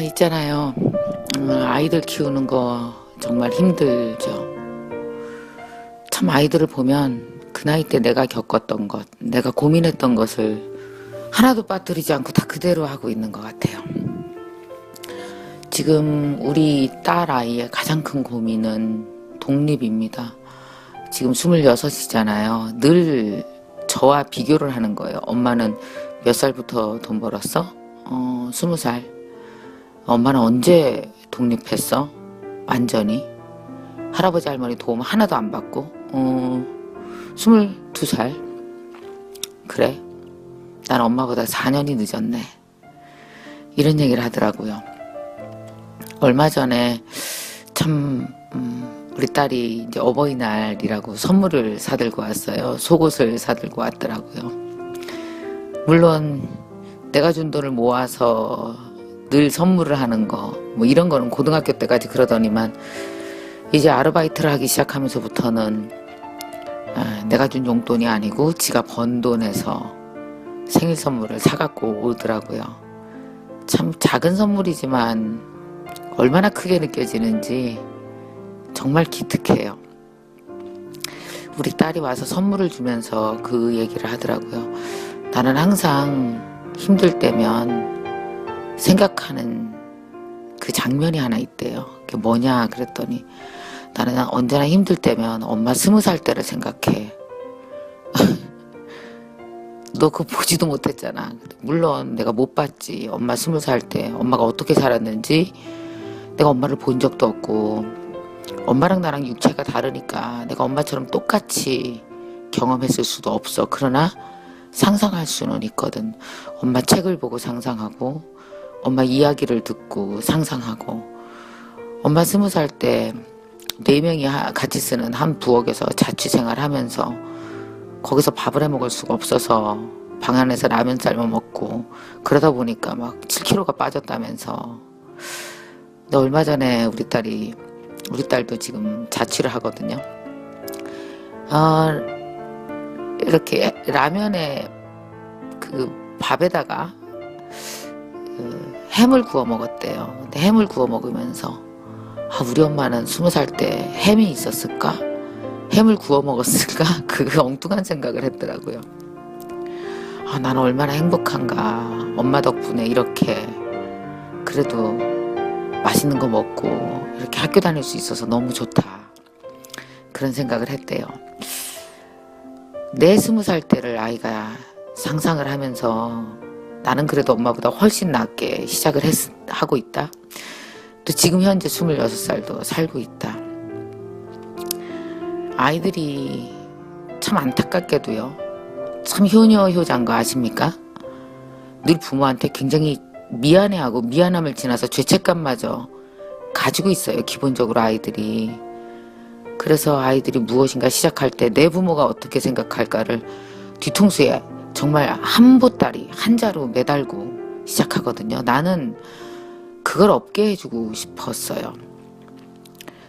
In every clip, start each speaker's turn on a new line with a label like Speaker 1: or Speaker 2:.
Speaker 1: 있잖아요. 아이들 키우는 거 정말 힘들죠. 참 아이들을 보면 그 나이 때 내가 겪었던 것, 내가 고민했던 것을 하나도 빠뜨리지 않고 다 그대로 하고 있는 것 같아요. 지금 우리 딸 아이의 가장 큰 고민은 독립입니다. 지금 26이잖아요. 늘 저와 비교를 하는 거예요. 엄마는 몇 살부터 돈 벌었어? 20살. 엄마는 언제 독립했어? 완전히. 할아버지 할머니 도움 하나도 안 받고 22살. 그래, 난 엄마보다 4년이 늦었네. 이런 얘기를 하더라고요. 얼마 전에 참 우리 딸이 이제 어버이날이라고 선물을 사들고 왔어요. 속옷을 사들고 왔더라고요. 물론 내가 준 돈을 모아서 늘 선물을 하는 거, 뭐 이런 거는 고등학교 때까지 그러더니만 이제 아르바이트를 하기 시작하면서부터는 내가 준 용돈이 아니고 지가 번 돈에서 생일 선물을 사갖고 오더라고요. 참 작은 선물이지만 얼마나 크게 느껴지는지 정말 기특해요. 우리 딸이 와서 선물을 주면서 그 얘기를 하더라고요. 나는 항상 힘들 때면 생각하는 그 장면이 하나 있대요. 그게 뭐냐 그랬더니 나는 언제나 힘들 때면 엄마 20살 때를 생각해. 너 그거 보지도 못했잖아. 물론 내가 못 봤지. 엄마 20살 때 엄마가 어떻게 살았는지 내가 엄마를 본 적도 없고 엄마랑 나랑 육체가 다르니까 내가 엄마처럼 똑같이 경험했을 수도 없어. 그러나 상상할 수는 있거든. 엄마 책을 보고 상상하고 엄마 이야기를 듣고 상상하고 엄마 20살 때 4명이 같이 쓰는 한 부엌에서 자취생활 하면서 거기서 밥을 해 먹을 수가 없어서 방 안에서 라면 삶아 먹고 그러다 보니까 막 7kg가 빠졌다면서. 근데 얼마 전에 우리 딸도 지금 자취를 하거든요. 이렇게 라면에 그 밥에다가 햄을 구워 먹었대요. 근데 햄을 구워 먹으면서 우리 엄마는 20살 때 햄이 있었을까? 햄을 구워 먹었을까? 그 엉뚱한 생각을 했더라고요. 나는 얼마나 행복한가. 엄마 덕분에 이렇게 그래도 맛있는 거 먹고 이렇게 학교 다닐 수 있어서 너무 좋다. 그런 생각을 했대요. 내 20살 때를 아이가 상상을 하면서 나는 그래도 엄마보다 훨씬 낫게 시작을 하고 있다. 또 지금 현재 26살도 살고 있다. 아이들이 참 안타깝게도요. 참 효녀효자인 거 아십니까? 늘 부모한테 굉장히 미안해하고 미안함을 지나서 죄책감마저 가지고 있어요. 기본적으로 아이들이. 그래서 아이들이 무엇인가 시작할 때 내 부모가 어떻게 생각할까를 뒤통수에 정말 한 보따리 한자로 매달고 시작하거든요. 나는 그걸 없게 해주고 싶었어요.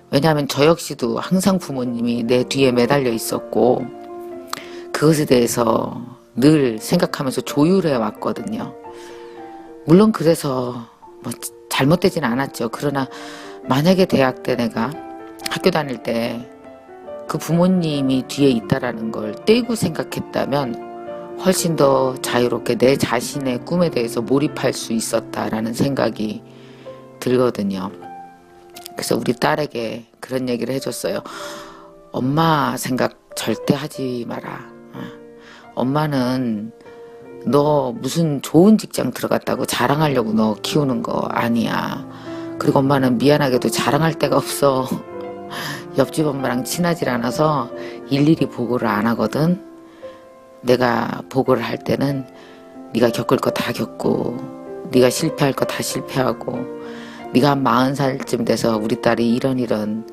Speaker 1: 왜냐하면 저 역시도 항상 부모님이 내 뒤에 매달려 있었고 그것에 대해서 늘 생각하면서 조율해 왔거든요. 물론 그래서 뭐 잘못되진 않았죠. 그러나 만약에 대학 때 내가 학교 다닐 때 그 부모님이 뒤에 있다라는 걸 떼고 생각했다면 훨씬 더 자유롭게 내 자신의 꿈에 대해서 몰입할 수 있었다라는 생각이 들거든요. 그래서 우리 딸에게 그런 얘기를 해줬어요. 엄마 생각 절대 하지 마라. 엄마는 너 무슨 좋은 직장 들어갔다고 자랑하려고 너 키우는 거 아니야. 그리고 엄마는 미안하게도 자랑할 데가 없어. 옆집 엄마랑 친하질 않아서 일일이 보고를 안 하거든. 내가 보고를 할 때는 네가 겪을 거 다 겪고 네가 실패할 거 다 실패하고 네가 한 40살쯤 돼서 우리 딸이 이런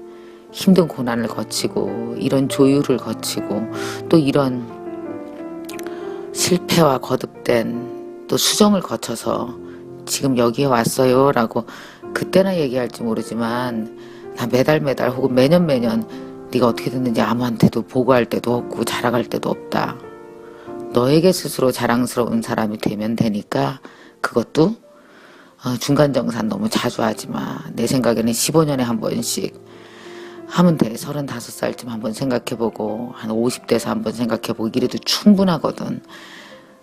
Speaker 1: 힘든 고난을 거치고 이런 조율을 거치고 또 이런 실패와 거듭된 또 수정을 거쳐서 지금 여기에 왔어요 라고 그때나 얘기할지 모르지만 나 매달 혹은 매년 네가 어떻게 됐는지 아무한테도 보고할 때도 없고 자랑할 때도 없다. 너에게 스스로 자랑스러운 사람이 되면 되니까 그것도 중간정산 너무 자주 하지 마. 내 생각에는 15년에 한 번씩 하면 돼. 35살쯤 한번 생각해보고 한 50대에서 한번 생각해보고 이래도 충분하거든.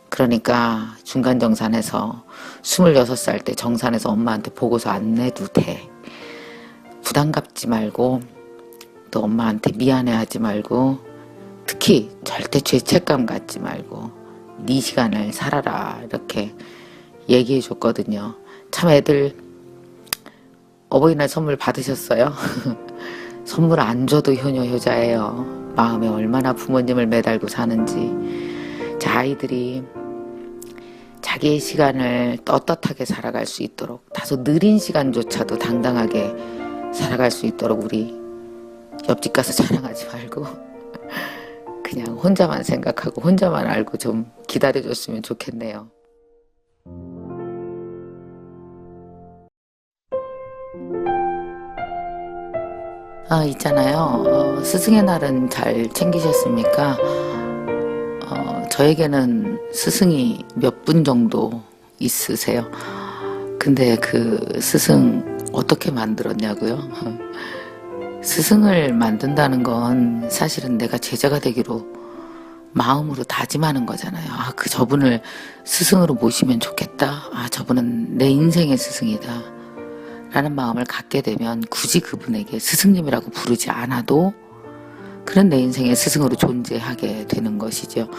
Speaker 1: 그러니까 중간정산해서 26살 때 정산해서 엄마한테 보고서 안 내도 돼. 부담 갖지 말고 또 엄마한테 미안해하지 말고 특히 절대 죄책감 갖지 말고 네 시간을 살아라 이렇게 얘기해 줬거든요. 참 애들 어버이날 선물 받으셨어요? 선물 안 줘도 효녀 효자예요. 마음에 얼마나 부모님을 매달고 사는지. 자, 아이들이 자기의 시간을 떳떳하게 살아갈 수 있도록 다소 느린 시간조차도 당당하게 살아갈 수 있도록 우리 옆집 가서 자랑하지 말고 그냥 혼자만 생각하고 혼자만 알고 좀 기다려줬으면 좋겠네요. 있잖아요. 스승의 날은 잘 챙기셨습니까? 저에게는 스승이 몇 분 정도 있으세요. 근데 그 스승 어떻게 만들었냐고요? 스승을 만든다는 건 사실은 내가 제자가 되기로 마음으로 다짐하는 거잖아요. 저분을 스승으로 모시면 좋겠다. 저분은 내 인생의 스승이다. 라는 마음을 갖게 되면 굳이 그분에게 스승님이라고 부르지 않아도 그런 내 인생의 스승으로 존재하게 되는 것이죠.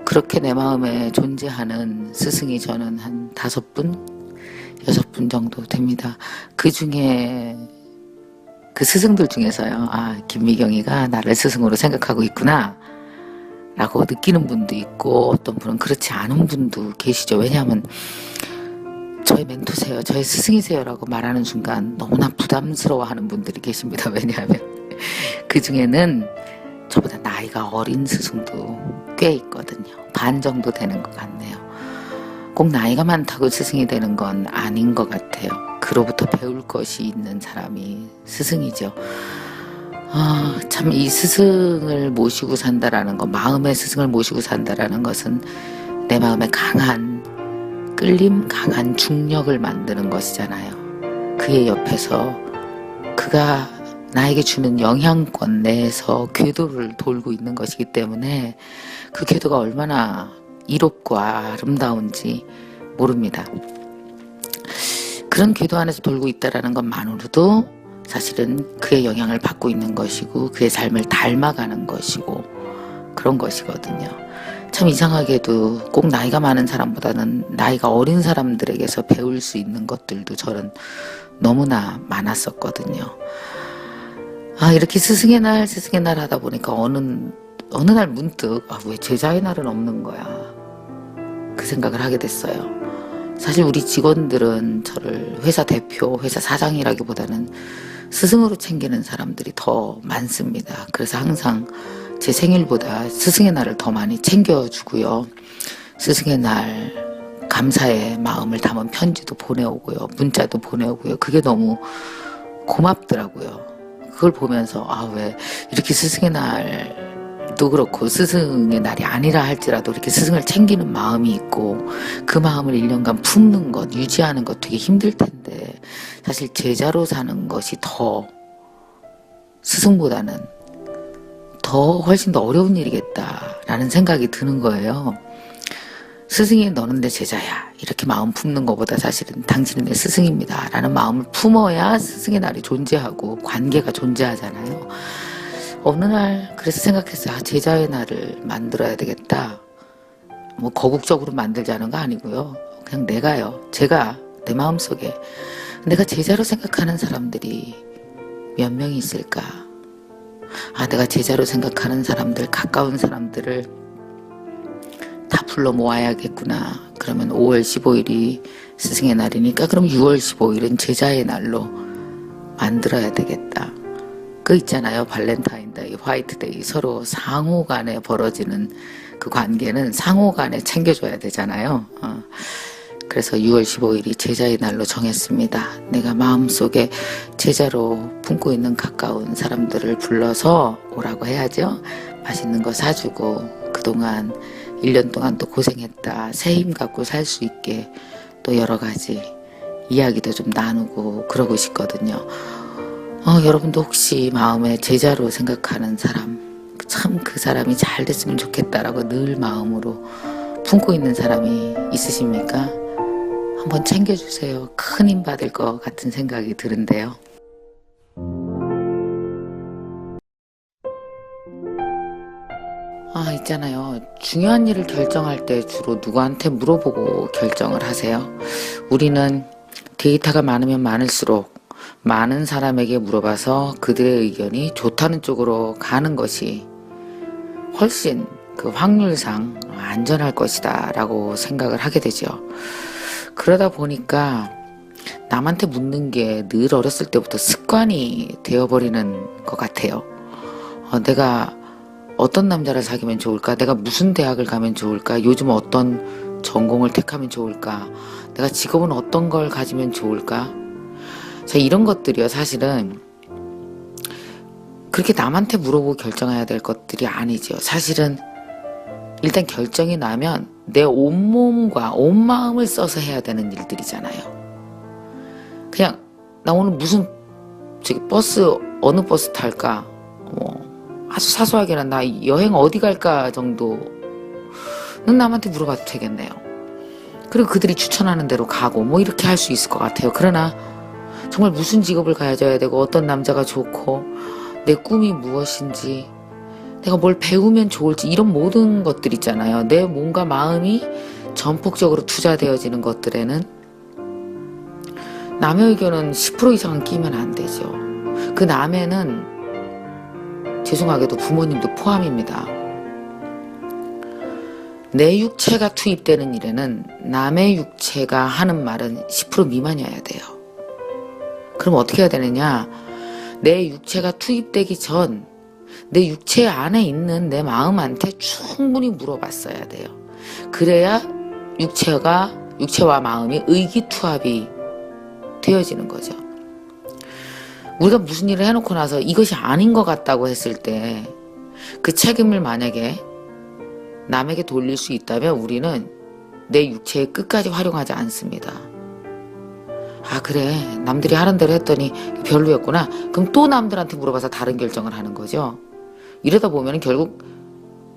Speaker 1: 그렇게 내 마음에 존재하는 스승이 저는 한 5분, 6분 정도 됩니다. 그 중에 그 스승들 중에서요. 김미경이가 나를 스승으로 생각하고 있구나 라고 느끼는 분도 있고 어떤 분은 그렇지 않은 분도 계시죠. 왜냐하면 저의 멘토세요, 저의 스승이세요 라고 말하는 순간 너무나 부담스러워하는 분들이 계십니다. 왜냐하면 그 중에는 저보다 나이가 어린 스승도 꽤 있거든요. 반 정도 되는 것 같네요. 꼭 나이가 많다고 스승이 되는 건 아닌 것 같아요. 그로부터 배울 것이 있는 사람이 스승이죠. 참 이 스승을 모시고 산다라는 것, 마음의 스승을 모시고 산다라는 것은 내 마음에 강한 끌림, 강한 중력을 만드는 것이잖아요. 그의 옆에서 그가 나에게 주는 영향권 내에서 궤도를 돌고 있는 것이기 때문에 그 궤도가 얼마나 이롭고 아름다운지 모릅니다. 그런 궤도 안에서 돌고 있다는 것만으로도 사실은 그의 영향을 받고 있는 것이고 그의 삶을 닮아가는 것이고 그런 것이거든요. 참 이상하게도 꼭 나이가 많은 사람보다는 나이가 어린 사람들에게서 배울 수 있는 것들도 저는 너무나 많았었거든요. 이렇게 스승의 날 하다 보니까 어느 날 문득 왜 제자의 날은 없는 거야 그 생각을 하게 됐어요. 사실 우리 직원들은 저를 회사 대표, 회사 사장이라기보다는 스승으로 챙기는 사람들이 더 많습니다. 그래서 항상 제 생일보다 스승의 날을 더 많이 챙겨주고요. 스승의 날 감사의 마음을 담은 편지도 보내오고요. 문자도 보내오고요. 그게 너무 고맙더라고요. 그걸 보면서 왜 이렇게 스승의 날도 그렇고 스승의 날이 아니라 할지라도 이렇게 스승을 챙기는 마음이 있고 그 마음을 1년간 품는 것, 유지하는 것 되게 힘들 텐데 사실 제자로 사는 것이 더 스승보다는 훨씬 더 어려운 일이겠다라는 생각이 드는 거예요. 스승이 너는 내 제자야 이렇게 마음 품는 것보다 사실은 당신은 내 스승입니다 라는 마음을 품어야 스승의 날이 존재하고 관계가 존재하잖아요. 어느 날 그래서 생각했어요. 제자의 날을 만들어야 되겠다. 뭐 거국적으로 만들자는 거 아니고요. 그냥 제가 내 마음속에 내가 제자로 생각하는 사람들이 몇 명이 있을까. 내가 제자로 생각하는 사람들, 가까운 사람들을 다 불러 모아야겠구나. 그러면 5월 15일이 스승의 날이니까 그럼 6월 15일은 제자의 날로 만들어야 되겠다. 그 있잖아요. 발렌타인데이, 화이트데이 서로 상호 간에 벌어지는 그 관계는 상호 간에 챙겨줘야 되잖아요. 그래서 6월 15일이 제자의 날로 정했습니다. 내가 마음속에 제자로 품고 있는 가까운 사람들을 불러서 오라고 해야죠. 맛있는 거 사주고 그동안 1년 동안 또 고생했다. 새 힘 갖고 살 수 있게 또 여러 가지 이야기도 좀 나누고 그러고 싶거든요. 여러분도 혹시 마음에 제자로 생각하는 사람, 참 그 사람이 잘 됐으면 좋겠다라고 늘 마음으로 품고 있는 사람이 있으십니까? 한번 챙겨주세요. 큰 힘 받을 것 같은 생각이 드는데요. 있잖아요. 중요한 일을 결정할 때 주로 누구한테 물어보고 결정을 하세요? 우리는 데이터가 많으면 많을수록 많은 사람에게 물어봐서 그들의 의견이 좋다는 쪽으로 가는 것이 훨씬 그 확률상 안전할 것이다 라고 생각을 하게 되죠. 그러다 보니까 남한테 묻는 게 늘 어렸을 때부터 습관이 되어버리는 것 같아요. 내가 어떤 남자를 사귀면 좋을까? 내가 무슨 대학을 가면 좋을까? 요즘 어떤 전공을 택하면 좋을까? 내가 직업은 어떤 걸 가지면 좋을까? 자, 이런 것들이요, 사실은 그렇게 남한테 물어보고 결정해야 될 것들이 아니죠. 사실은 일단 결정이 나면 내 온몸과 온 마음을 써서 해야 되는 일들이잖아요. 그냥 나 오늘 무슨 버스 어느 버스 탈까? 아주 사소하게는 나 여행 어디 갈까 정도는 남한테 물어봐도 되겠네요. 그리고 그들이 추천하는 대로 가고 이렇게 할 수 있을 것 같아요. 그러나 정말 무슨 직업을 가져야 되고 어떤 남자가 좋고 내 꿈이 무엇인지 내가 뭘 배우면 좋을지 이런 모든 것들 있잖아요. 내 몸과 마음이 전폭적으로 투자되어지는 것들에는 남의 의견은 10% 이상은 끼면 안 되죠. 그 남에는 죄송하게도 부모님도 포함입니다. 내 육체가 투입되는 일에는 남의 육체가 하는 말은 10% 미만이어야 돼요. 그럼 어떻게 해야 되느냐? 내 육체가 투입되기 전 내 육체 안에 있는 내 마음한테 충분히 물어봤어야 돼요. 그래야 육체와 마음이 의기투합이 되어지는 거죠. 우리가 무슨 일을 해놓고 나서 이것이 아닌 것 같다고 했을 때 그 책임을 만약에 남에게 돌릴 수 있다면 우리는 내 육체의 끝까지 활용하지 않습니다. 그래, 남들이 하는 대로 했더니 별로였구나. 그럼 또 남들한테 물어봐서 다른 결정을 하는 거죠. 이러다 보면 결국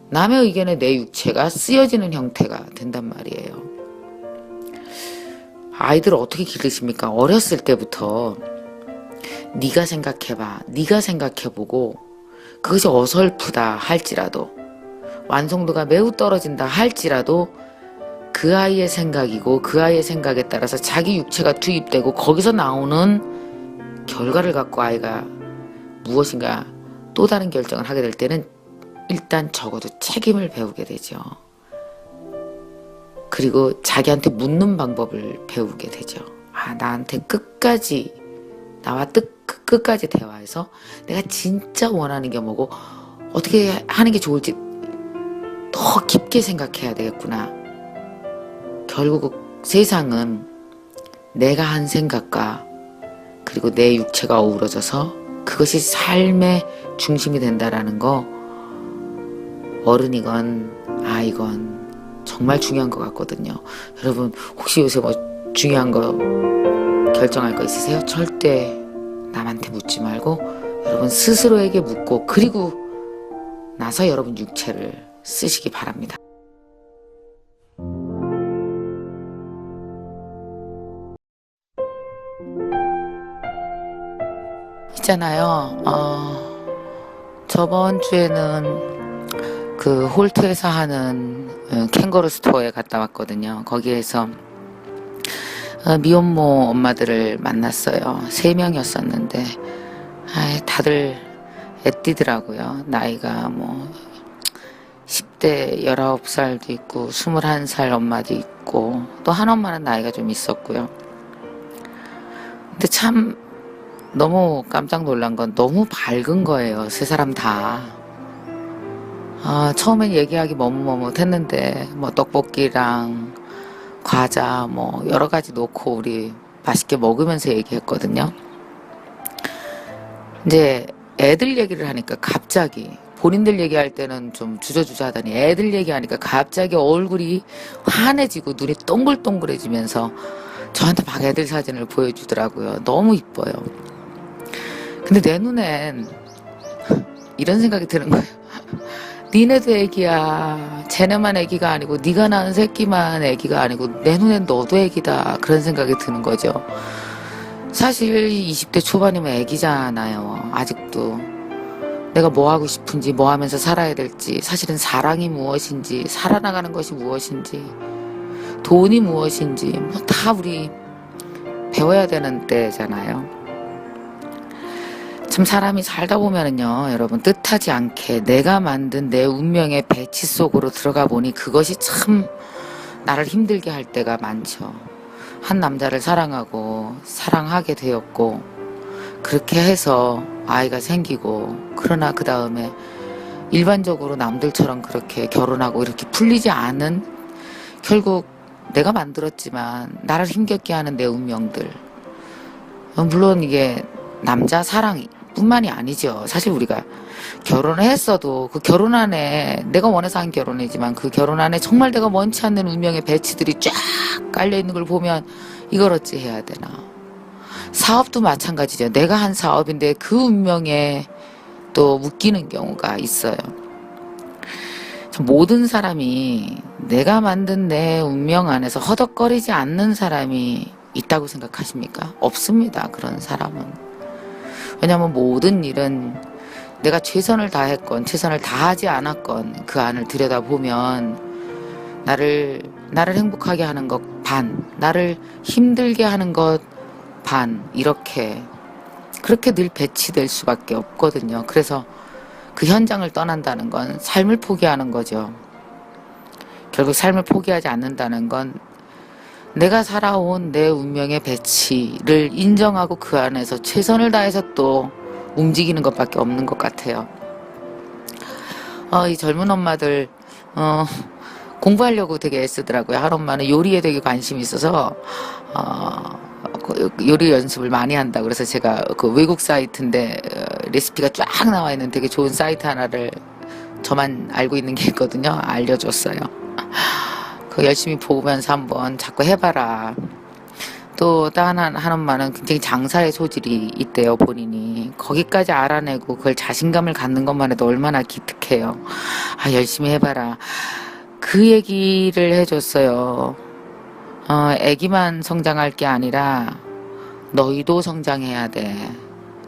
Speaker 1: 남의 의견에 내 육체가 쓰여지는 형태가 된단 말이에요. 아이들을 어떻게 기르십니까? 어렸을 때부터 네가 생각해봐, 네가 생각해보고 그것이 어설프다 할지라도 완성도가 매우 떨어진다 할지라도 그 아이의 생각이고 그 아이의 생각에 따라서 자기 육체가 투입되고 거기서 나오는 결과를 갖고 아이가 무엇인가 또 다른 결정을 하게 될 때는 일단 적어도 책임을 배우게 되죠. 그리고 자기한테 묻는 방법을 배우게 되죠. 나한테 나와 끝까지 대화해서 내가 진짜 원하는 게 뭐고 어떻게 하는 게 좋을지 더 깊게 생각해야 되겠구나. 결국 세상은 내가 한 생각과 그리고 내 육체가 어우러져서 그것이 삶의 중심이 된다라는 거 어른이건 아이건 정말 중요한 것 같거든요. 여러분 혹시 요새 중요한 거 결정할 거 있으세요? 절대 남한테 묻지 말고 여러분 스스로에게 묻고 그리고 나서 여러분 육체를 쓰시기 바랍니다. 있잖아요. 저번 주에는 그 홀트에서 하는 캥거루 스토어에 갔다 왔거든요. 거기에서 미혼모 엄마들을 만났어요. 3명이었었는데 다들 애띠더라고요. 나이가 10대 19살도 있고 21살 엄마도 있고 또 한 엄마는 나이가 좀 있었고요. 근데 참 너무 깜짝 놀란 건 너무 밝은 거예요. 세 사람 다. 처음엔 얘기하기 머뭇머뭇했는데 떡볶이랑 과자 여러 가지 놓고 우리 맛있게 먹으면서 얘기했거든요. 이제 애들 얘기를 하니까 갑자기 본인들 얘기할 때는 좀 주저주저 하더니 애들 얘기하니까 갑자기 얼굴이 환해지고 눈이 동글동글해지면서 저한테 막 애들 사진을 보여주더라고요. 너무 이뻐요. 근데 내 눈엔 이런 생각이 드는 거예요. 니네도 애기야. 쟤네만 애기가 아니고 네가 낳은 새끼만 애기가 아니고 내 눈엔 너도 애기다. 그런 생각이 드는 거죠. 사실 20대 초반이면 애기잖아요. 아직도. 내가 뭐 하고 싶은지 뭐 하면서 살아야 될지 사실은 사랑이 무엇인지 살아나가는 것이 무엇인지 돈이 무엇인지 뭐 다 우리 배워야 되는 때잖아요. 참 사람이 살다 보면은요 여러분 뜻하지 않게 내가 만든 내 운명의 배치 속으로 들어가 보니 그것이 참 나를 힘들게 할 때가 많죠. 한 남자를 사랑하고 사랑하게 되었고 그렇게 해서 아이가 생기고 그러나 그 다음에 일반적으로 남들처럼 그렇게 결혼하고 이렇게 풀리지 않은 결국 내가 만들었지만 나를 힘겹게 하는 내 운명들 물론 이게 남자 사랑 뿐만이 아니죠. 사실 우리가 결혼을 했어도 그 결혼 안에 내가 원해서 한 결혼이지만 그 결혼 안에 정말 내가 원치 않는 운명의 배치들이 쫙 깔려있는 걸 보면 이걸 어찌 해야 되나. 사업도 마찬가지죠. 내가 한 사업인데 그 운명에 또 묶이는 경우가 있어요. 모든 사람이 내가 만든 내 운명 안에서 허덕거리지 않는 사람이 있다고 생각하십니까? 없습니다. 그런 사람은. 왜냐하면 모든 일은 내가 최선을 다했건 최선을 다하지 않았건 그 안을 들여다보면 나를 행복하게 하는 것 반, 나를 힘들게 하는 것 반, 이렇게 그렇게 늘 배치될 수밖에 없거든요. 그래서 그 현장을 떠난다는 건 삶을 포기하는 거죠. 결국 삶을 포기하지 않는다는 건 내가 살아온 내 운명의 배치를 인정하고 그 안에서 최선을 다해서 또 움직이는 것밖에 없는 것 같아요. 이 젊은 엄마들 공부하려고 되게 애쓰더라고요. 한 엄마는 요리에 되게 관심이 있어서 요리 연습을 많이 한다. 그래서 제가 그 외국 사이트인데 레시피가 쫙 나와 있는 되게 좋은 사이트 하나를 저만 알고 있는 게 있거든요. 알려줬어요. 그 열심히 보면서 한번 자꾸 해봐라. 또 다른 한 엄마는 굉장히 장사의 소질이 있대요. 본인이 거기까지 알아내고 그걸 자신감을 갖는 것만 해도 얼마나 기특해요. 열심히 해봐라. 그 얘기를 해줬어요. 애기만 성장할 게 아니라 너희도 성장해야 돼.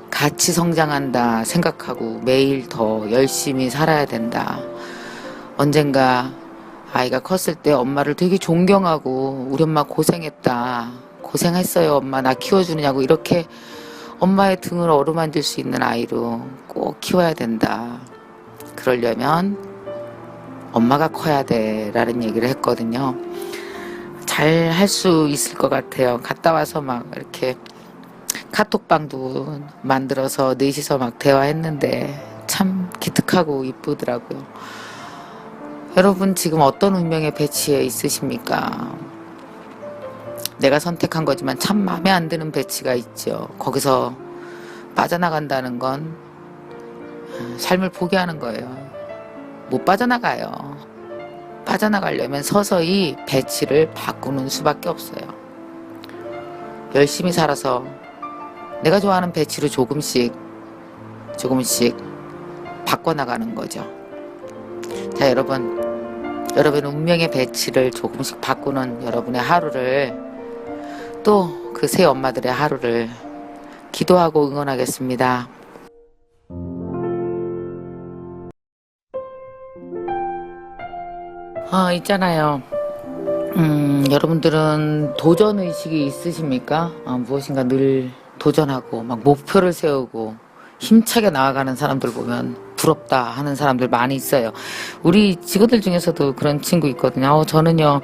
Speaker 1: 같이 성장한다 생각하고 매일 더 열심히 살아야 된다. 언젠가 아이가 컸을 때 엄마를 되게 존경하고 우리 엄마 고생했다. 고생했어요 엄마 나 키워주느냐고 이렇게 엄마의 등을 어루만질 수 있는 아이로 꼭 키워야 된다. 그러려면 엄마가 커야 돼 라는 얘기를 했거든요. 잘 할 수 있을 것 같아요. 갔다 와서 막 이렇게 카톡방도 만들어서 넷이서 막 대화했는데 참 기특하고 이쁘더라고요. 여러분 지금 어떤 운명의 배치에 있으십니까? 내가 선택한 거지만 참 마음에 안 드는 배치가 있죠. 거기서 빠져나간다는 건 삶을 포기하는 거예요. 못 빠져나가요. 빠져나가려면 서서히 배치를 바꾸는 수밖에 없어요. 열심히 살아서 내가 좋아하는 배치로 조금씩 바꿔나가는 거죠. 자, 여러분 운명의 배치를 조금씩 바꾸는 여러분의 하루를 또 그 새 엄마들의 하루를 기도하고 응원하겠습니다. 있잖아요. 여러분들은 도전의식이 있으십니까? 무엇인가 늘 도전하고 막 목표를 세우고 힘차게 나아가는 사람들 보면 부럽다 하는 사람들 많이 있어요. 우리 직원들 중에서도 그런 친구 있거든요. 저는요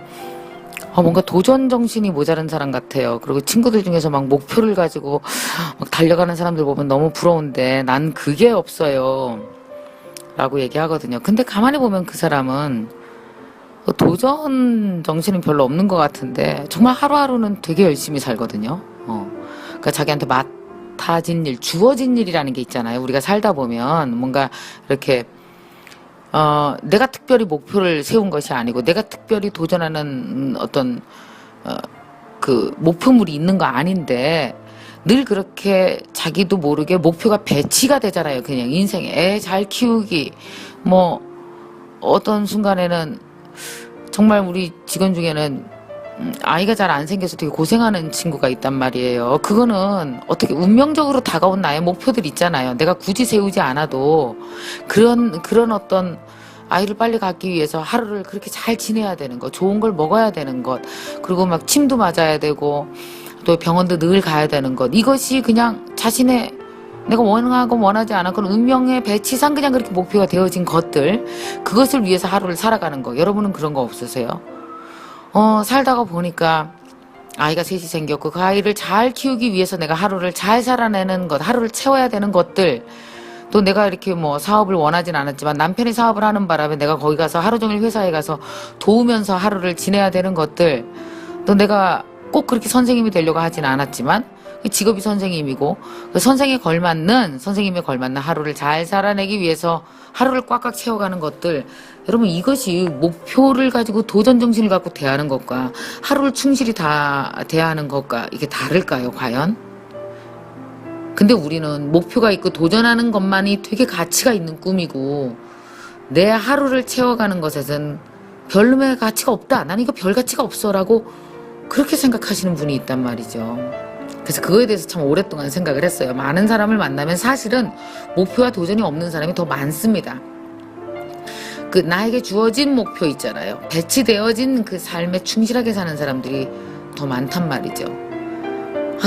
Speaker 1: 뭔가 도전 정신이 모자란 사람 같아요. 그리고 친구들 중에서 막 목표를 가지고 막 달려가는 사람들 보면 너무 부러운데 난 그게 없어요 라고 얘기하거든요. 근데 가만히 보면 그 사람은 도전 정신은 별로 없는 것 같은데 정말 하루하루는 되게 열심히 살거든요. 그러니까 자기한테 맡아진 일, 주어진 일이라는 게 있잖아요. 우리가 살다 보면 뭔가 이렇게 내가 특별히 목표를 세운 것이 아니고 내가 특별히 도전하는 어떤 그 목표물이 있는 거 아닌데 늘 그렇게 자기도 모르게 목표가 배치가 되잖아요. 그냥 인생에 애 잘 키우기 뭐 어떤 순간에는 정말 우리 직원 중에는 아이가 잘 안 생겨서 되게 고생하는 친구가 있단 말이에요. 그거는 어떻게 운명적으로 다가온 나의 목표들 있잖아요. 내가 굳이 세우지 않아도 그런 어떤 아이를 빨리 갖기 위해서 하루를 그렇게 잘 지내야 되는 것, 좋은 걸 먹어야 되는 것, 그리고 막 침도 맞아야 되고 또 병원도 늘 가야 되는 것, 이것이 그냥 자신의 내가 원하고 원하지 않았건 운명의 배치상 그냥 그렇게 목표가 되어진 것들, 그것을 위해서 하루를 살아가는 거. 여러분은 그런 거 없으세요? 살다가 보니까 아이가 셋이 생겼고 그 아이를 잘 키우기 위해서 내가 하루를 잘 살아내는 것, 하루를 채워야 되는 것들, 또 내가 이렇게 뭐 사업을 원하진 않았지만 남편이 사업을 하는 바람에 내가 거기 가서 하루 종일 회사에 가서 도우면서 하루를 지내야 되는 것들, 또 내가 꼭 그렇게 선생님이 되려고 하진 않았지만 직업이 선생님이고 그 선생님에 걸맞는 하루를 잘 살아내기 위해서 하루를 꽉꽉 채워가는 것들, 여러분 이것이 목표를 가지고 도전정신을 갖고 대하는 것과 하루를 충실히 다 대하는 것과 이게 다를까요 과연? 근데 우리는 목표가 있고 도전하는 것만이 되게 가치가 있는 꿈이고 내 하루를 채워가는 것에는 별로의 가치가 없다, 난 이거 별 가치가 없어 라고 그렇게 생각하시는 분이 있단 말이죠. 그래서 그거에 대해서 참 오랫동안 생각을 했어요. 많은 사람을 만나면 사실은 목표와 도전이 없는 사람이 더 많습니다. 그 나에게 주어진 목표 있잖아요. 배치되어진 그 삶에 충실하게 사는 사람들이 더 많단 말이죠.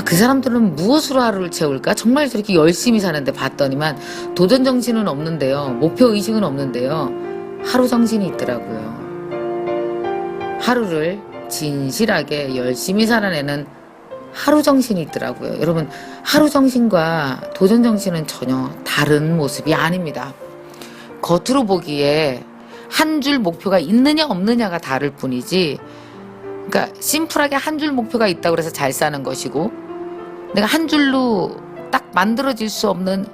Speaker 1: 그 사람들은 무엇으로 하루를 채울까? 정말 저렇게 열심히 사는데 봤더니만 도전 정신은 없는데요. 목표 의식은 없는데요. 하루 정신이 있더라고요. 하루를 진실하게 열심히 살아내는 하루 정신이 있더라고요. 여러분, 하루 정신과 도전 정신은 전혀 다른 모습이 아닙니다. 겉으로 보기에 한 줄 목표가 있느냐 없느냐가 다를 뿐이지, 그러니까 심플하게 한 줄 목표가 있다고 해서 잘 사는 것이고, 내가 한 줄로 딱 만들어질 수 없는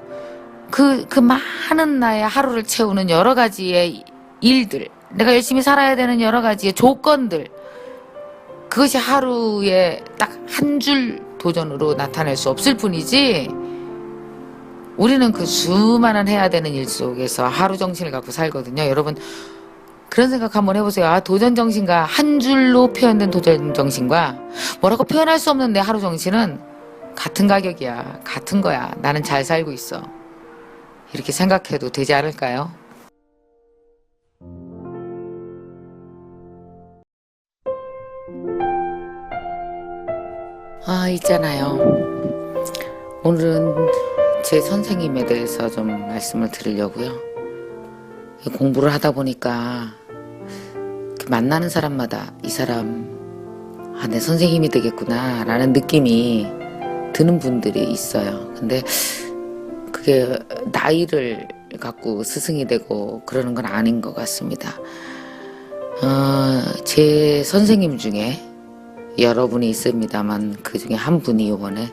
Speaker 1: 그 많은 나의 하루를 채우는 여러 가지의 일들, 내가 열심히 살아야 되는 여러 가지의 조건들, 그것이 하루에 딱 한 줄 도전으로 나타낼 수 없을 뿐이지, 우리는 그 수많은 해야 되는 일 속에서 하루 정신을 갖고 살거든요. 여러분 그런 생각 한번 해보세요. 도전 정신과 한 줄로 표현된 도전 정신과 뭐라고 표현할 수 없는 내 하루 정신은 같은 가격이야, 같은 거야, 나는 잘 살고 있어, 이렇게 생각해도 되지 않을까요? 있잖아요. 오늘은 제 선생님에 대해서 좀 말씀을 드리려고요. 공부를 하다 보니까 만나는 사람마다 이 사람 내 선생님이 되겠구나 라는 느낌이 드는 분들이 있어요. 근데 그게 나이를 갖고 스승이 되고 그러는 건 아닌 것 같습니다. 제 선생님 중에 여러분이 있습니다만 그 중에 한 분이 이번에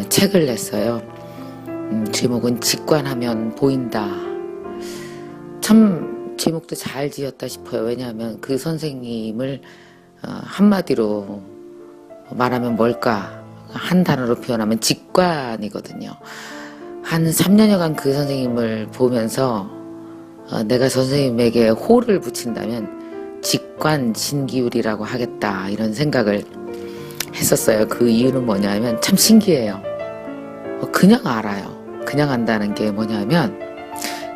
Speaker 1: 책을 냈어요. 제목은 직관하면 보인다. 참 제목도 잘 지었다 싶어요. 왜냐하면 그 선생님을 한마디로 말하면 뭘까? 한 단어로 표현하면 직관이거든요. 한 3년여간 그 선생님을 보면서 내가 선생님에게 호를 붙인다면 직관 신기울이라고 하겠다, 이런 생각을 했었어요. 그 이유는 뭐냐면 참 신기해요. 그냥 알아요. 그냥 안다는 게 뭐냐면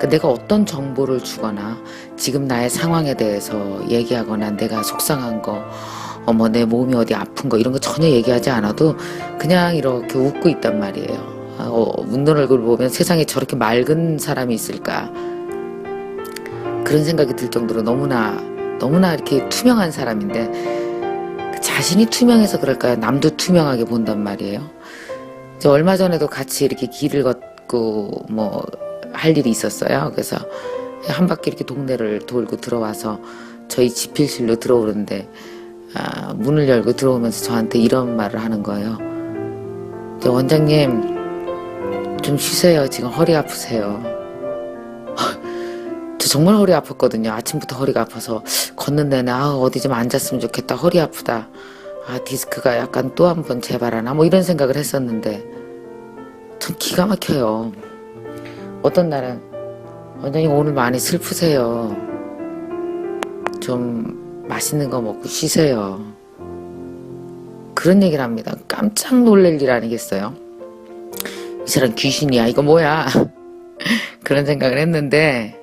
Speaker 1: 내가 어떤 정보를 주거나 지금 나의 상황에 대해서 얘기하거나 내가 속상한 거, 내 몸이 어디 아픈 거 이런 거 전혀 얘기하지 않아도 그냥 이렇게 웃고 있단 말이에요. 웃는 얼굴 보면 세상에 저렇게 맑은 사람이 있을까, 그런 생각이 들 정도로 너무나 이렇게 투명한 사람인데, 자신이 투명해서 그럴까요? 남도 투명하게 본단 말이에요. 얼마 전에도 같이 이렇게 길을 걷고 할 일이 있었어요. 그래서 한 바퀴 이렇게 동네를 돌고 들어와서 저희 집필실로 들어오는데 문을 열고 들어오면서 저한테 이런 말을 하는 거예요. 원장님 좀 쉬세요. 지금 허리 아프세요. 저 정말 허리 아팠거든요. 아침부터 허리가 아파서 걷는 내내 어디 좀 앉았으면 좋겠다, 허리 아프다 아, 디스크가 약간 또 한 번 재발하나 뭐 이런 생각을 했었는데 참 기가 막혀요. 어떤 날은 원장님 오늘 많이 슬프세요. 좀 맛있는 거 먹고 쉬세요. 그런 얘기를 합니다. 깜짝 놀랄 일 아니겠어요? 이 사람 귀신이야 이거 뭐야. 그런 생각을 했는데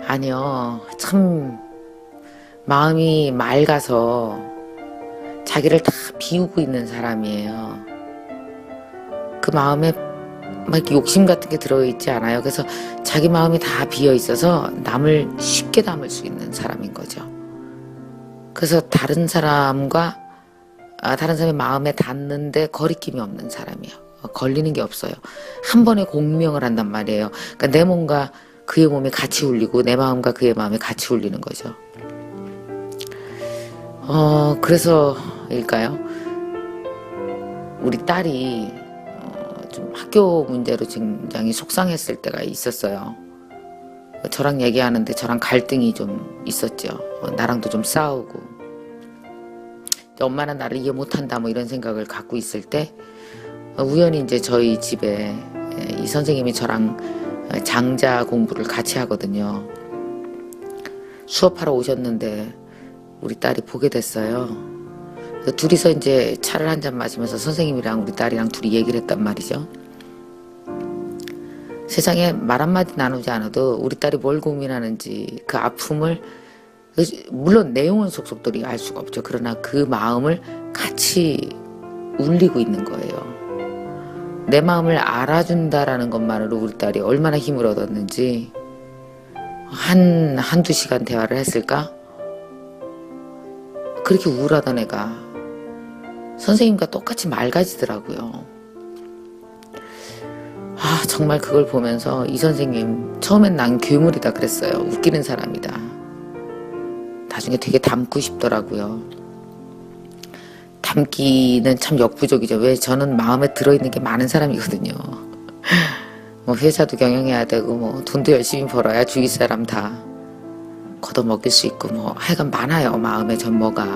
Speaker 1: 아니요, 참 마음이 맑아서 자기를 다 비우고 있는 사람이에요. 그 마음에 막 이렇게 욕심 같은 게 들어있지 않아요. 그래서 자기 마음이 다 비어 있어서 남을 쉽게 담을 수 있는 사람인 거죠. 그래서 다른 사람의 마음에 닿는데 거리낌이 없는 사람이에요. 걸리는 게 없어요. 한 번에 공명을 한단 말이에요. 그러니까 내 몸과 그의 몸이 같이 울리고 내 마음과 그의 마음이 같이 울리는 거죠. 그래서일까요? 우리 딸이 좀 학교 문제로 굉장히 속상했을 때가 있었어요. 저랑 얘기하는데 저랑 갈등이 좀 있었죠. 나랑도 좀 싸우고 엄마는 나를 이해 못한다 뭐 이런 생각을 갖고 있을 때 우연히 이제 저희 집에 이 선생님이 저랑 장자 공부를 같이 하거든요. 수업하러 오셨는데 우리 딸이 보게 됐어요. 둘이서 이제 차를 한 잔 마시면서 선생님이랑 우리 딸이랑 둘이 얘기를 했단 말이죠. 세상에 말 한마디 나누지 않아도 우리 딸이 뭘 고민하는지 그 아픔을, 물론 내용은 속속들이 알 수가 없죠. 그러나 그 마음을 같이 울리고 있는 거예요. 내 마음을 알아준다라는 것만으로 우리 딸이 얼마나 힘을 얻었는지 한두 시간 대화를 했을까? 그렇게 우울하던 애가 선생님과 똑같이 맑아지더라고요. 아, 정말 그걸 보면서 이 선생님 처음엔 난 괴물이다 그랬어요. 웃기는 사람이다. 나중에 되게 닮고 싶더라고요. 닮기는 참 역부족이죠. 왜 저는 마음에 들어있는 게 많은 사람이거든요. 뭐 회사도 경영해야 되고 뭐 돈도 열심히 벌어야 주위 사람 다 걷어먹일 수 있고 뭐 하여간 많아요. 마음에 전모가.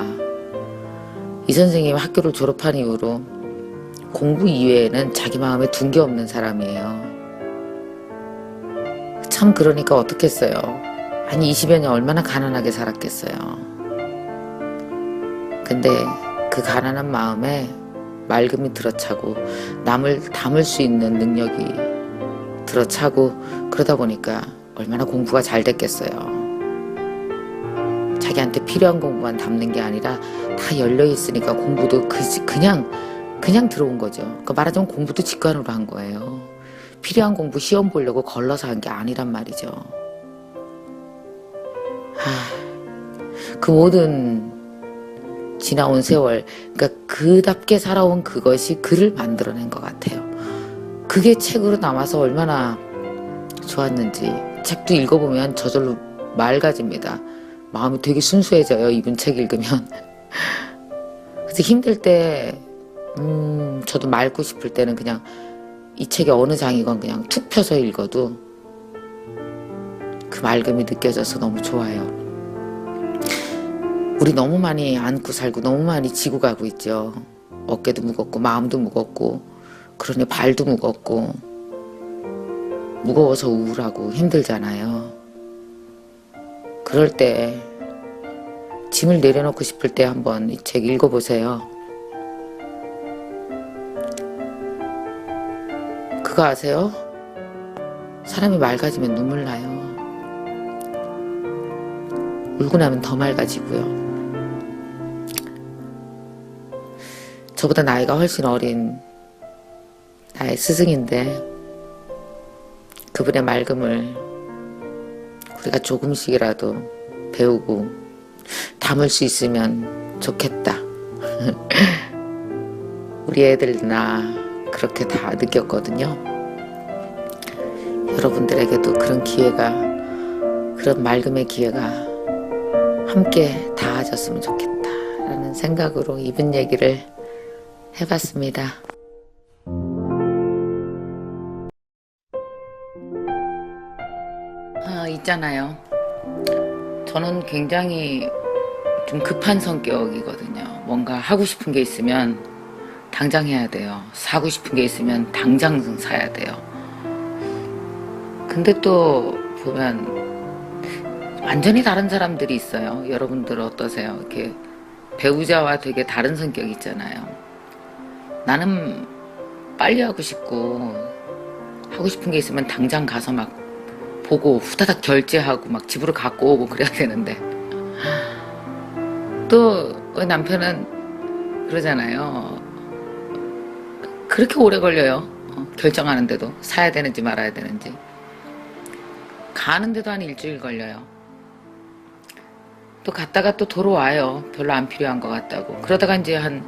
Speaker 1: 이 선생님 학교를 졸업한 이후로 공부 이외에는 자기 마음에 둔 게 없는 사람이에요. 참 그러니까 어떻겠어요. 한 20여 년 얼마나 가난하게 살았겠어요. 근데 그 가난한 마음에 맑음이 들어차고 남을 담을 수 있는 능력이 들어차고 그러다 보니까 얼마나 공부가 잘 됐겠어요. 자기한테 필요한 공부만 담는 게 아니라 다 열려 있으니까 공부도 그냥 들어온 거죠. 그러니까 말하자면 공부도 직관으로 한 거예요. 필요한 공부 시험 보려고 걸러서 한 게 아니란 말이죠. 그 모든 지나온 세월, 그러니까 그답게 살아온 그것이 그를 만들어낸 것 같아요. 그게 책으로 남아서 얼마나 좋았는지. 책도 읽어보면 저절로 맑아집니다. 마음이 되게 순수해져요. 이분 책 읽으면. 그래서 힘들 때 저도 맑고 싶을 때는 그냥 이 책의 어느 장이건 그냥 툭 펴서 읽어도 그 맑음이 느껴져서 너무 좋아요. 우리 너무 많이 안고 살고 너무 많이 지고 가고 있죠. 어깨도 무겁고 마음도 무겁고 그러니 발도 무겁고 무거워서 우울하고 힘들잖아요. 그럴 때 짐을 내려놓고 싶을 때 한번 이 책 읽어보세요. 그거 아세요? 사람이 맑아지면 눈물 나요. 울고 나면 더 맑아지고요. 저보다 나이가 훨씬 어린 나의 스승인데 그분의 맑음을 우리가 조금씩이라도 배우고 담을 수 있으면 좋겠다. 우리 애들나 그렇게 다 느꼈거든요. 여러분들에게도 그런 기회가, 그런 맑음의 기회가 함께 닿아졌으면 좋겠다라는 생각으로 이분 얘기를 해봤습니다. 있잖아요. 저는 굉장히 좀 급한 성격이거든요. 뭔가 하고 싶은 게 있으면 당장 해야 돼요. 사고 싶은 게 있으면 당장 사야 돼요. 근데 또 보면 완전히 다른 사람들이 있어요. 여러분들 어떠세요? 이렇게 배우자와 되게 다른 성격이 있잖아요. 나는 빨리 하고 싶고 하고 싶은 게 있으면 당장 가서 막 보고 후다닥 결제하고 막 집으로 갖고 오고 그래야 되는데, 또 남편은 그러잖아요. 그렇게 오래 걸려요. 결정하는데도, 사야 되는지 말아야 되는지. 가는데도 한 일주일 걸려요. 또 갔다가 또 돌아와요. 별로 안 필요한 것 같다고. 그러다가 이제 한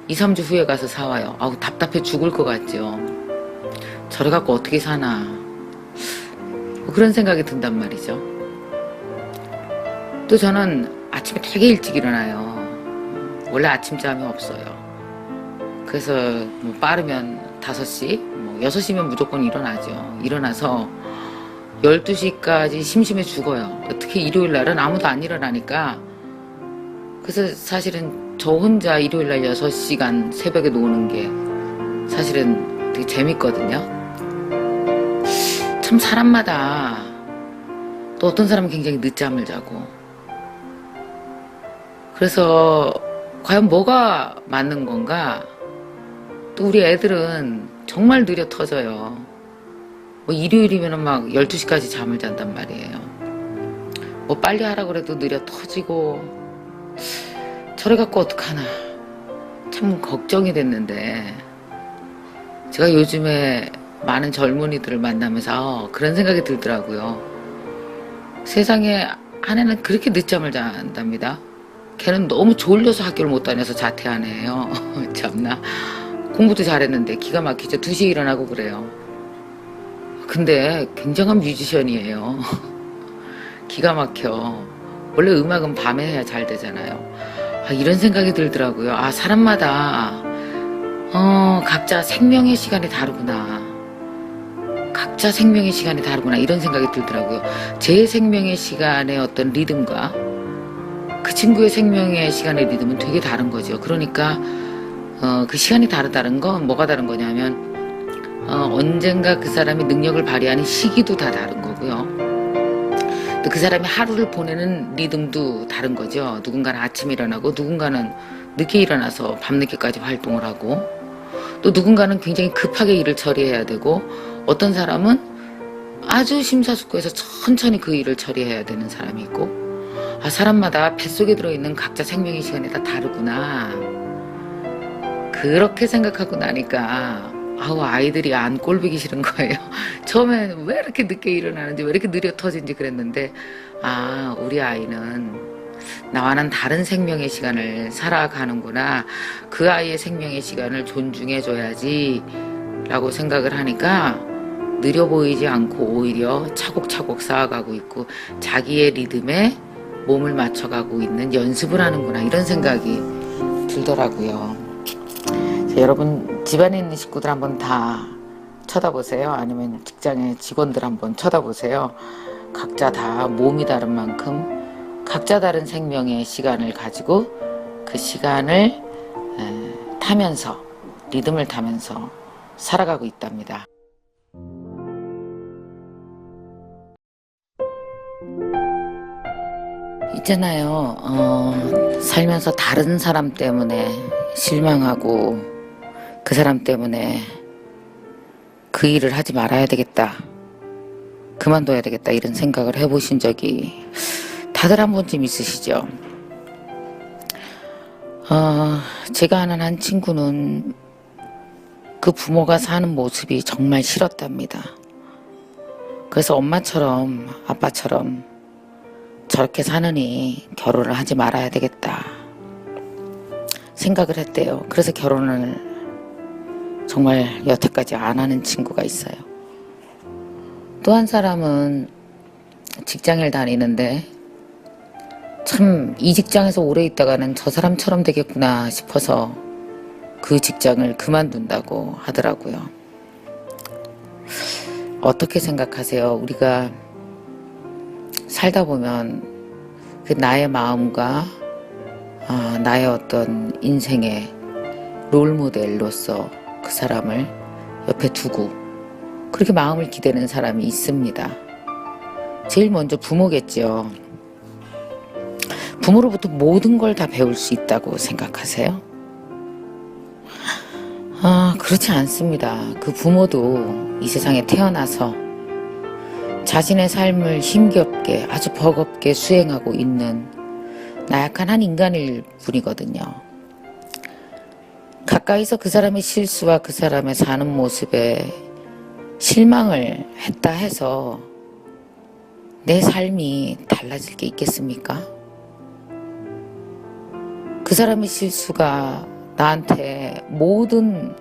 Speaker 1: 2, 3주 후에 가서 사와요. 아우, 답답해 죽을 것 같죠. 저래 갖고 어떻게 사나, 뭐 그런 생각이 든단 말이죠. 또 저는 아침에 되게 일찍 일어나요. 원래 아침잠이 없어요. 그래서 뭐 빠르면 5시, 뭐 6시면 무조건 일어나죠. 일어나서 12시까지 심심해 죽어요. 특히 일요일 날은 아무도 안 일어나니까. 그래서 사실은 저 혼자 일요일 날 6시간 새벽에 노는 게 사실은 되게 재밌거든요. 참 사람마다, 또 어떤 사람은 굉장히 늦잠을 자고. 그래서 과연 뭐가 맞는 건가? 또 우리 애들은 정말 느려 터져요. 뭐 일요일이면 막 12시까지 잠을 잔단 말이에요. 뭐 빨리 하라고 그래도 느려 터지고. 저래 갖고 어떡하나 참 걱정이 됐는데, 제가 요즘에 많은 젊은이들을 만나면서 그런 생각이 들더라고요. 세상에 아내는 그렇게 늦잠을 잔답니다. 걔는 너무 졸려서 학교를 못 다녀서 자퇴한 애예요. 참나. 공부도 잘했는데 기가 막히죠. 2시에 일어나고 그래요. 근데 굉장한 뮤지션이에요. 기가 막혀. 원래 음악은 밤에 해야 잘 되잖아요. 이런 생각이 들더라고요. 사람마다 각자 생명의 시간이 다르구나. 각자 생명의 시간이 다르구나, 이런 생각이 들더라고요. 제 생명의 시간의 어떤 리듬과 그 친구의 생명의 시간의 리듬은 되게 다른 거죠. 그러니까 그 시간이 다르다는 건 뭐가 다른 거냐면, 언젠가 그 사람이 능력을 발휘하는 시기도 다 다른 거고요. 또 그 사람이 하루를 보내는 리듬도 다른 거죠. 누군가는 아침에 일어나고, 누군가는 늦게 일어나서 밤늦게까지 활동을 하고, 또 누군가는 굉장히 급하게 일을 처리해야 되고, 어떤 사람은 아주 심사숙고해서 천천히 그 일을 처리해야 되는 사람이 있고. 사람마다 뱃속에 들어있는 각자 생명의 시간이 다 다르구나, 그렇게 생각하고 나니까 아이들이 안 꼴보기 싫은 거예요. 처음에는 왜 이렇게 늦게 일어나는지, 왜 이렇게 느려 터진지 그랬는데, 우리 아이는 나와는 다른 생명의 시간을 살아가는구나, 그 아이의 생명의 시간을 존중해줘야지 라고 생각을 하니까 느려 보이지 않고 오히려 차곡차곡 쌓아가고 있고, 자기의 리듬에 몸을 맞춰가고 있는 연습을 하는구나, 이런 생각이 들더라고요. 여러분, 집안에 있는 식구들 한번 다 쳐다보세요. 아니면 직장의 직원들 한번 쳐다보세요. 각자 다 몸이 다른 만큼 각자 다른 생명의 시간을 가지고 그 시간을 타면서, 리듬을 타면서 살아가고 있답니다. 있잖아요. 살면서 다른 사람 때문에 실망하고, 그 사람 때문에 그 일을 하지 말아야 되겠다, 그만둬야 되겠다, 이런 생각을 해보신 적이 다들 한 번쯤 있으시죠? 제가 아는 한 친구는 그 부모가 사는 모습이 정말 싫었답니다. 그래서 엄마처럼 아빠처럼 저렇게 사느니 결혼을 하지 말아야 되겠다 생각을 했대요. 그래서 결혼을 정말 여태까지 안 하는 친구가 있어요. 또 한 사람은 직장을 다니는데, 참 이 직장에서 오래 있다가는 저 사람처럼 되겠구나 싶어서 그 직장을 그만둔다고 하더라고요. 어떻게 생각하세요? 우리가 살다 보면 그 나의 마음과 나의 어떤 인생의 롤모델로서 그 사람을 옆에 두고 그렇게 마음을 기대는 사람이 있습니다. 제일 먼저 부모겠죠. 부모로부터 모든 걸 다 배울 수 있다고 생각하세요? 그렇지 않습니다. 그 부모도 이 세상에 태어나서 자신의 삶을 힘겹게 아주 버겁게 수행하고 있는 나약한 한 인간일 뿐이거든요. 가까이서 그 사람의 실수와 그 사람의 사는 모습에 실망을 했다 해서 내 삶이 달라질 게 있겠습니까? 그 사람의 실수가 나한테 모든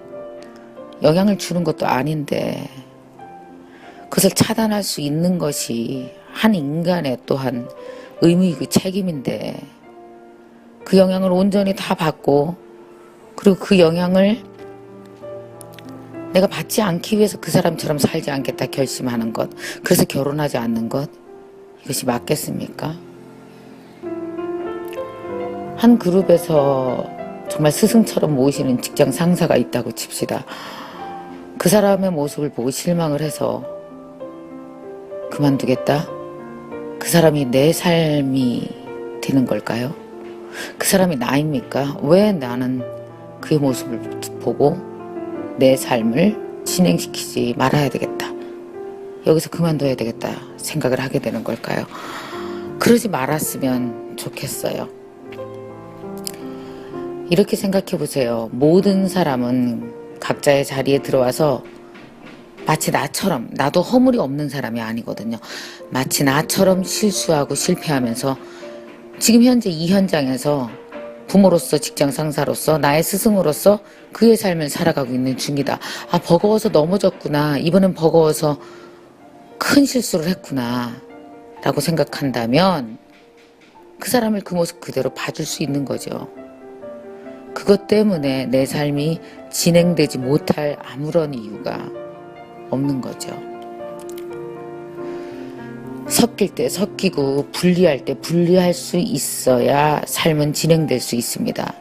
Speaker 1: 영향을 주는 것도 아닌데 그것을 차단할 수 있는 것이 한 인간의 또한 의무이고 책임인데 그 영향을 온전히 다 받고 그리고 그 영향을 내가 받지 않기 위해서 그 사람처럼 살지 않겠다 결심하는 것, 그래서 결혼하지 않는 것, 이것이 맞겠습니까? 한 그룹에서 정말 스승처럼 모시는 직장 상사가 있다고 칩시다. 그 사람의 모습을 보고 실망을 해서 그만두겠다? 그 사람이 내 삶이 되는 걸까요? 그 사람이 나입니까? 왜 나는 그의 모습을 보고 내 삶을 진행시키지 말아야 되겠다, 여기서 그만둬야 되겠다 생각을 하게 되는 걸까요? 그러지 말았으면 좋겠어요. 이렇게 생각해 보세요. 모든 사람은 각자의 자리에 들어와서 마치 나처럼, 나도 허물이 없는 사람이 아니거든요. 마치 나처럼 실수하고 실패하면서 지금 현재 이 현장에서 부모로서, 직장 상사로서, 나의 스승으로서 그의 삶을 살아가고 있는 중이다. 버거워서 넘어졌구나, 이번엔 버거워서 큰 실수를 했구나 라고 생각한다면 그 사람을 그 모습 그대로 봐줄 수 있는 거죠. 그것 때문에 내 삶이 진행되지 못할 아무런 이유가 없는 거죠. 섞일 때 섞이고 분리할 때 분리할 수 있어야 삶은 진행될 수 있습니다.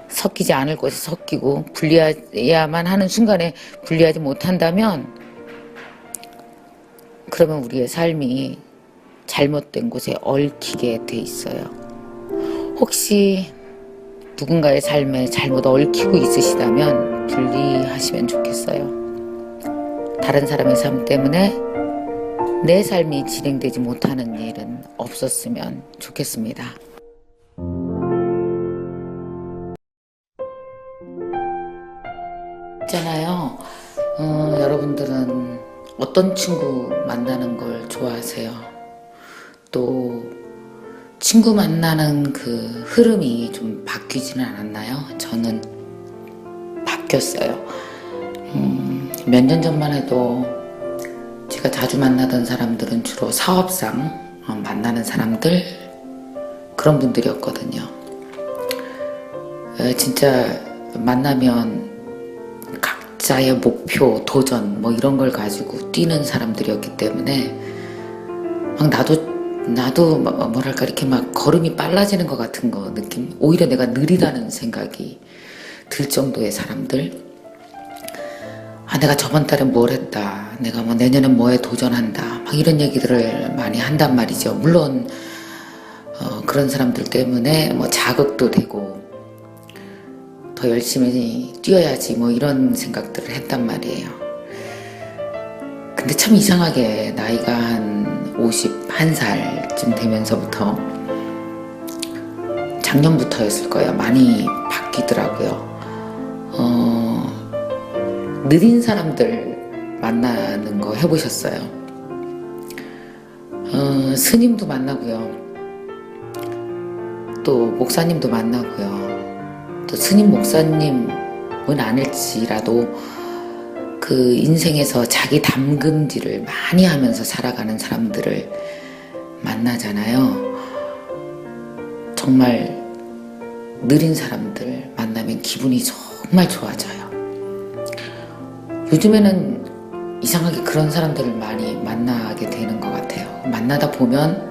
Speaker 1: 섞이지 않을 곳에 섞이고 분리해야만 하는 순간에 분리하지 못한다면 그러면 우리의 삶이 잘못된 곳에 얽히게 돼 있어요. 혹시 누군가의 삶에 잘못 얽히고 있으시다면 분리하시면 좋겠어요. 다른 사람의 삶 때문에 내 삶이 진행되지 못하는 일은 없었으면 좋겠습니다. 있잖아요. 여러분들은 어떤 친구 만나는 걸 좋아하세요? 또 친구 만나는 그 흐름이 좀 바뀌지는 않았나요? 저는 바뀌었어요. 몇 년 전만 해도 제가 자주 만나던 사람들은 주로 사업상 만나는 사람들, 그런 분들이었거든요. 진짜 만나면 각자의 목표, 도전 뭐 이런 걸 가지고 뛰는 사람들이었기 때문에 막 나도 뭐랄까 이렇게 막 걸음이 빨라지는 것 같은 거 느낌, 오히려 내가 느리다는 생각이 들 정도의 사람들. 내가 저번 달에 뭘 했다, 내가 뭐 내년엔 뭐에 도전한다, 막 이런 얘기들을 많이 한단 말이죠. 물론 그런 사람들 때문에 뭐 자극도 되고 더 열심히 뛰어야지 뭐 이런 생각들을 했단 말이에요. 근데 참 이상하게 나이가 한 51살쯤 되면서부터, 작년부터였을 거예요, 많이 바뀌더라고요. 느린 사람들 만나는 거 해보셨어요? 스님도 만나고요, 또 목사님도 만나고요, 또 스님 목사님은 아닐지라도 그 인생에서 자기 담금질을 많이 하면서 살아가는 사람들을 만나잖아요. 정말 느린 사람들 만나면 기분이 정말 좋아져요. 요즘에는 이상하게 그런 사람들을 많이 만나게 되는 것 같아요. 만나다 보면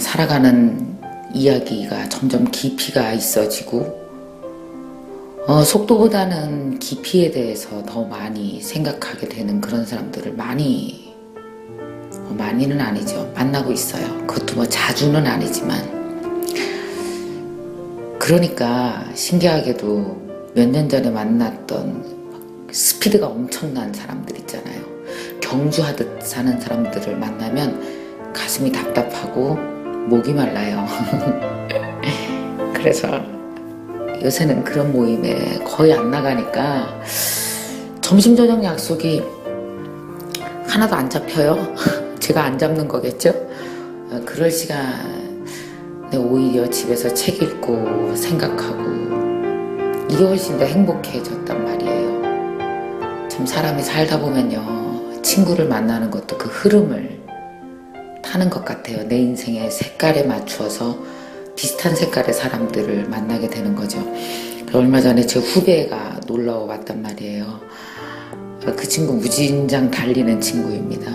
Speaker 1: 살아가는 이야기가 점점 깊이가 있어지고 속도보다는 깊이에 대해서 더 많이 생각하게 되는 그런 사람들을 많이는 아니죠. 만나고 있어요. 그것도 뭐 자주는 아니지만. 그러니까 신기하게도 몇 년 전에 만났던 스피드가 엄청난 사람들 있잖아요. 경주하듯 사는 사람들을 만나면 가슴이 답답하고 목이 말라요. 그래서 요새는 그런 모임에 거의 안 나가니까 점심 저녁 약속이 하나도 안 잡혀요. 제가 안 잡는 거겠죠? 그럴 시간에 오히려 집에서 책 읽고 생각하고 이게 훨씬 더 행복해졌단 말이에요. 참 사람이 살다 보면요, 친구를 만나는 것도 그 흐름을 타는 것 같아요. 내 인생의 색깔에 맞추어서 비슷한 색깔의 사람들을 만나게 되는 거죠. 얼마 전에 제 후배가 놀러 왔단 말이에요. 그 친구 무진장 달리는 친구입니다.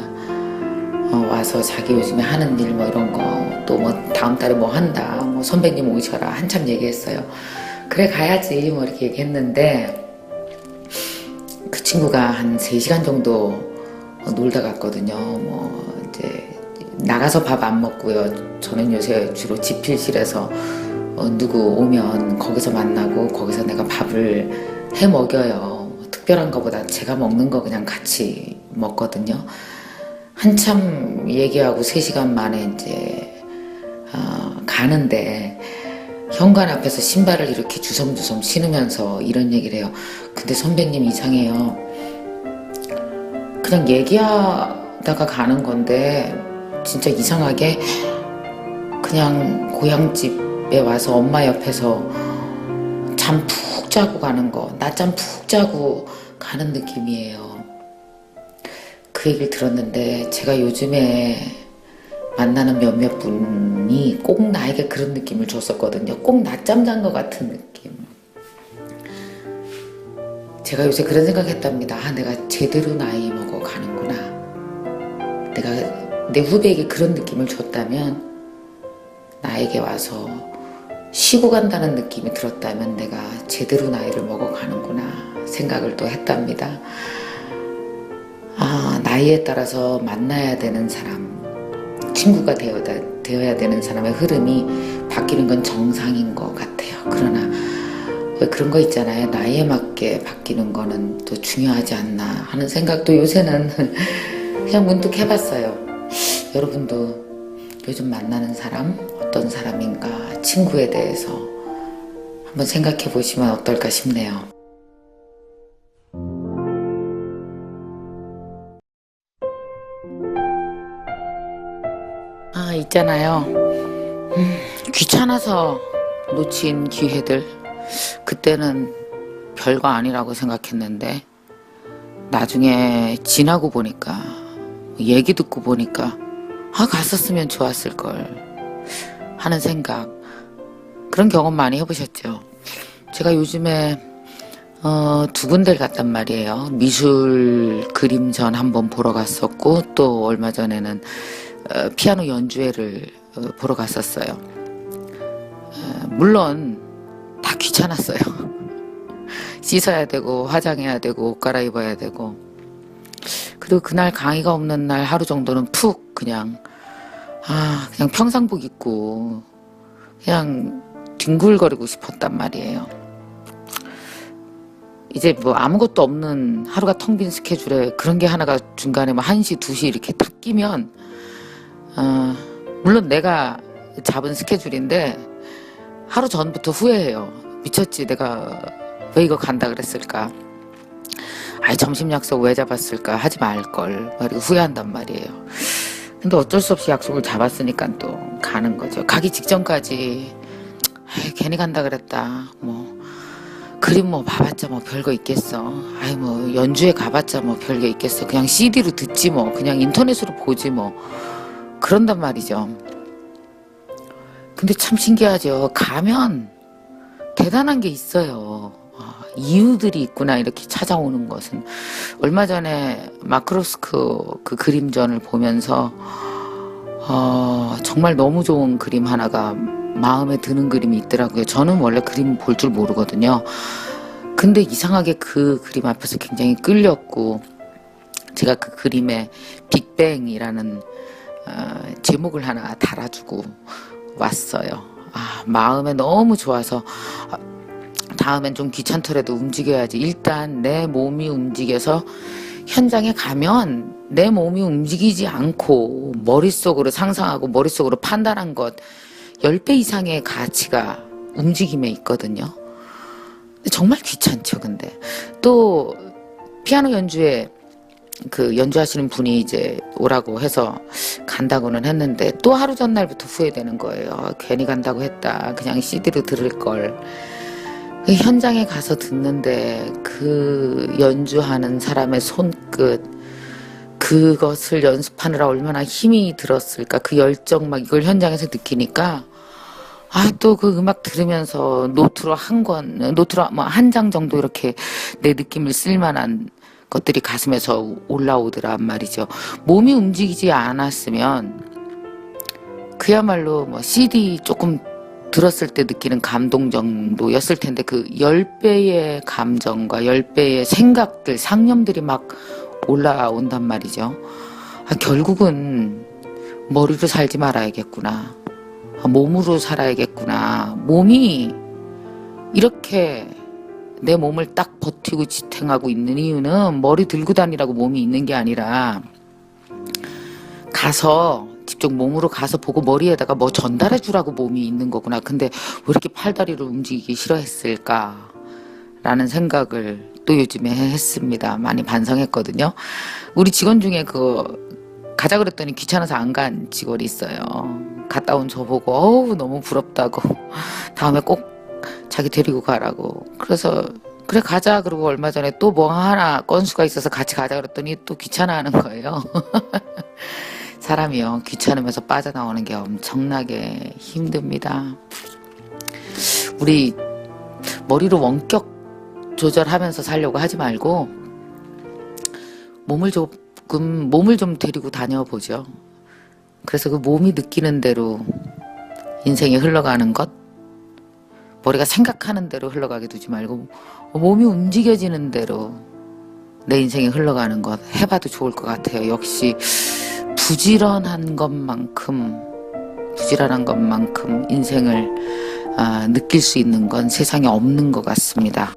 Speaker 1: 와서 자기 요즘에 하는 일 뭐 이런 거 또 뭐 다음 달에 뭐 한다, 뭐 선배님 오셔라 한참 얘기했어요. 그래 가야지 뭐 이렇게 얘기했는데 그 친구가 한 3시간 정도 놀다 갔거든요. 뭐 이제 나가서 밥 안 먹고요. 저는 요새 주로 집필실에서 누구 오면 거기서 만나고 거기서 내가 밥을 해 먹여요. 특별한 거보다 제가 먹는 거 그냥 같이 먹거든요. 한참 얘기하고 3시간 만에 이제 가는데 현관 앞에서 신발을 이렇게 주섬주섬 신으면서 이런 얘기를 해요. 근데 선배님 이상해요. 그냥 얘기하다가 가는 건데 진짜 이상하게 그냥 고향집에 와서 엄마 옆에서 잠 푹 자고 가는 거, 낮잠 푹 자고 가는 느낌이에요. 그 얘기를 들었는데 제가 요즘에 만나는 몇몇 분이 꼭 나에게 그런 느낌을 줬었거든요. 꼭 낮잠 잔 것 같은 느낌. 제가 요새 그런 생각했답니다. 내가 제대로 나이 먹어 가는구나. 내가 내 후배에게 그런 느낌을 줬다면 나에게 와서 쉬고 간다는 느낌이 들었다면 내가 제대로 나이를 먹어 가는구나 생각을 또 했답니다. 나이에 따라서 만나야 되는 사람, 친구가 되어야 되는 사람의 흐름이 바뀌는 건 정상인 것 같아요. 그러나 왜 그런 거 있잖아요. 나이에 맞게 바뀌는 거는 또 중요하지 않나 하는 생각도 요새는 그냥 문득 해봤어요. 여러분도 요즘 만나는 사람 어떤 사람인가, 친구에 대해서 한번 생각해 보시면 어떨까 싶네요. 있잖아요. 귀찮아서 놓친 기회들, 그때는 별거 아니라고 생각했는데 나중에 지나고 보니까, 얘기 듣고 보니까 갔었으면 좋았을 걸 하는 생각, 그런 경험 많이 해보셨죠? 제가 요즘에 2군데를 갔단 말이에요. 미술 그림전 한번 보러 갔었고 또 얼마 전에는 피아노 연주회를 보러 갔었어요. 물론 다 귀찮았어요. 씻어야 되고 화장해야 되고 옷 갈아입어야 되고. 그리고 그날 강의가 없는 날 하루 정도는 푹 그냥 평상복 입고 그냥 뒹굴거리고 싶었단 말이에요. 이제 뭐 아무것도 없는 하루가 텅 빈 스케줄에 그런 게 하나가 중간에 뭐 1시, 2시 이렇게 탁 끼면 물론 내가 잡은 스케줄인데 하루 전부터 후회해요. 미쳤지, 내가 왜 이거 간다 그랬을까, 점심 약속 왜 잡았을까, 하지 말걸, 그리고 후회한단 말이에요. 근데 어쩔 수 없이 약속을 잡았으니까 또 가는 거죠. 가기 직전까지 괜히 간다 그랬다, 뭐 그림 뭐 봐봤자 뭐 별거 있겠어, 뭐 연주회 가봤자 뭐 별게 있겠어, 그냥 CD로 듣지 뭐, 그냥 인터넷으로 보지 뭐, 그런단 말이죠. 근데 참 신기하죠. 가면 대단한 게 있어요. 이유들이 있구나, 이렇게 찾아오는 것은. 얼마 전에 마크로스크 그 그림전을 보면서 정말 너무 좋은 그림 하나가 마음에 드는 그림이 있더라고요. 저는 원래 그림 볼 줄 모르거든요. 근데 이상하게 그 그림 앞에서 굉장히 끌렸고, 제가 그 그림에 빅뱅이라는 제목을 하나 달아주고 왔어요. 마음에 너무 좋아서 다음엔 좀 귀찮더라도 움직여야지. 일단 내 몸이 움직여서 현장에 가면 내 몸이 움직이지 않고 머릿속으로 상상하고 머릿속으로 판단한 것 10배 이상의 가치가 움직임에 있거든요. 정말 귀찮죠. 근데 또 피아노 연주에 그 연주하시는 분이 이제 오라고 해서 간다고는 했는데 또 하루 전날부터 후회되는 거예요. 괜히 간다고 했다. 그냥 CD로 들을 걸. 그 현장에 가서 듣는데 그 연주하는 사람의 손끝, 그것을 연습하느라 얼마나 힘이 들었을까. 그 열정 막 이걸 현장에서 느끼니까 또 그 음악 들으면서 노트로 노트로 뭐 한 장 정도 이렇게 내 느낌을 쓸만한 것들이 가슴에서 올라오더란 말이죠. 몸이 움직이지 않았으면 그야말로 뭐 CD 조금 들었을 때 느끼는 감동 정도였을 텐데 그 10배의 감정과 10배의 생각들, 상념들이 막 올라온단 말이죠. 결국은 머리로 살지 말아야겠구나. 몸으로 살아야겠구나. 몸이 이렇게 내 몸을 딱 버티고 지탱하고 있는 이유는 머리 들고 다니라고 몸이 있는 게 아니라 가서 직접 몸으로 가서 보고 머리에다가 뭐 전달해 주라고 몸이 있는 거구나. 근데 왜 이렇게 팔다리를 움직이기 싫어했을까 라는 생각을 또 요즘에 했습니다. 많이 반성했거든요. 우리 직원 중에 가자 그랬더니 귀찮아서 안 간 직원이 있어요. 갔다 온 저보고 어우 너무 부럽다고 다음에 꼭 자기 데리고 가라고. 그래서 그래 가자. 그러고 얼마 전에 또 뭐 하나 건수가 있어서 같이 가자 그랬더니 또 귀찮아하는 거예요. 사람이요, 귀찮으면서 빠져나오는 게 엄청나게 힘듭니다. 우리 머리로 원격 조절하면서 살려고 하지 말고 몸을 좀 데리고 다녀보죠. 그래서 그 몸이 느끼는 대로 인생이 흘러가는 것, 머리가 생각하는 대로 흘러가게 두지 말고 몸이 움직여지는 대로 내 인생이 흘러가는 것 해봐도 좋을 것 같아요. 역시 부지런한 것만큼 인생을 느낄 수 있는 건 세상에 없는 것 같습니다.